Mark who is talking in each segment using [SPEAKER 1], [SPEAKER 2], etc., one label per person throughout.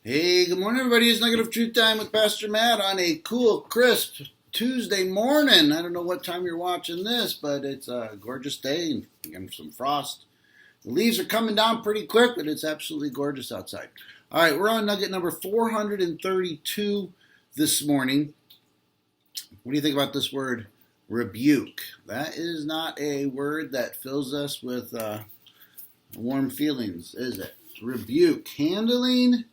[SPEAKER 1] Hey, good morning, everybody. It's Nugget of Truth Time with Pastor Matt on a cool, crisp Tuesday morning. I don't know what time you're watching this, but it's a gorgeous day and again some frost. The leaves are coming down pretty quick, but it's absolutely gorgeous outside. All right, we're on Nugget number 432 this morning. What do you think about this word, rebuke? That is not a word that fills us with warm feelings, is it? Rebuke. Handling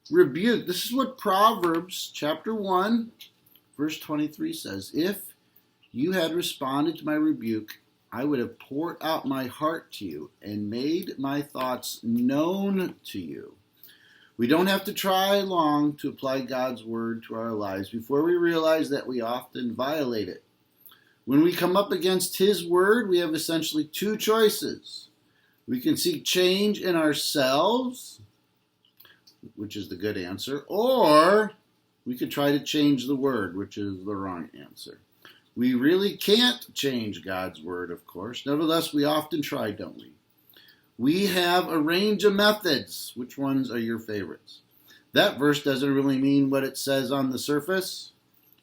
[SPEAKER 1] rebuke. This is what Proverbs chapter 1, verse 23 says. If you had responded to my rebuke, I would have poured out my heart to you and made my thoughts known to you. We don't have to try long to apply God's word to our lives before we realize that we often violate it. When we come up against his word, we have essentially two choices. We can seek change in ourselves, which is the good answer, or we could try to change the word, which is the wrong answer. We really can't change God's word, of course. Nevertheless, we often try, don't we? We have a range of methods. Which ones are your favorites? That verse doesn't really mean what it says on the surface.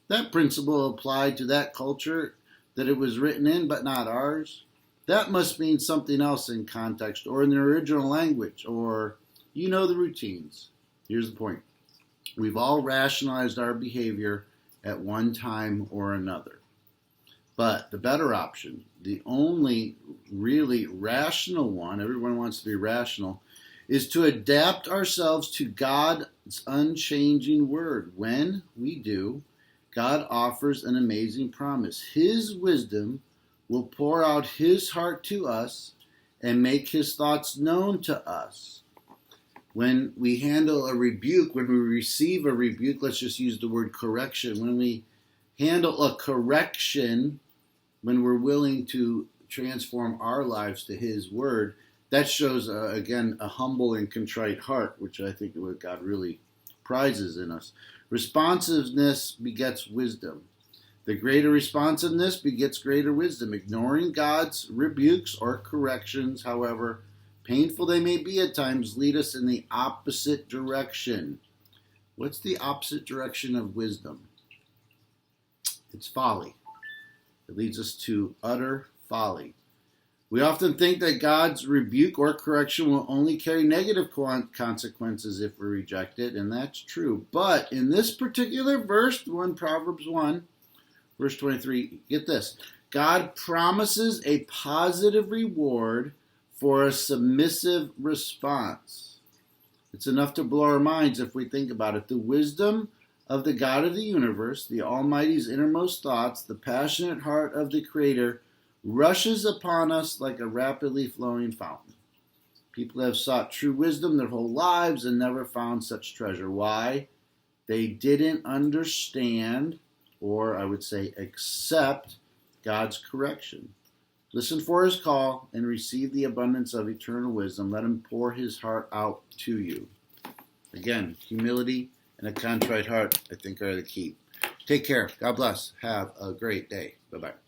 [SPEAKER 1] That principle applied to that culture that it was written in, but not ours. That must mean something else in context, or in the original language, or you know the routines. Here's the point. We've all rationalized our behavior at one time or another. But the better option, the only really rational one, everyone wants to be rational, is to adapt ourselves to God's unchanging word. When we do, God offers an amazing promise. His wisdom will pour out his heart to us and make his thoughts known to us. When we handle a rebuke, when we receive a rebuke, let's just use the word correction. When we handle a correction, when we're willing to transform our lives to his word, that shows, again, a humble and contrite heart, which I think is what God really prizes in us. Responsiveness begets wisdom. The greater responsiveness begets greater wisdom. Ignoring God's rebukes or corrections, however painful they may be at times, lead us in the opposite direction. What's the opposite direction of wisdom? It's folly. It leads us to utter folly. We often think that God's rebuke or correction will only carry negative consequences if we reject it, and that's true. But in this particular verse, Proverbs 1, verse 23, get this. God promises a positive reward for a submissive response. It's enough to blow our minds if we think about it. The wisdom of the God of the universe, the Almighty's innermost thoughts, the passionate heart of the Creator, rushes upon us like a rapidly flowing fountain. People have sought true wisdom their whole lives and never found such treasure. Why? They didn't understand, or I would say accept, God's correction. Listen for his call and receive the abundance of eternal wisdom. Let him pour his heart out to you. Again, humility and a contrite heart, I think, are the key. Take care. God bless. Have a great day. Bye-bye.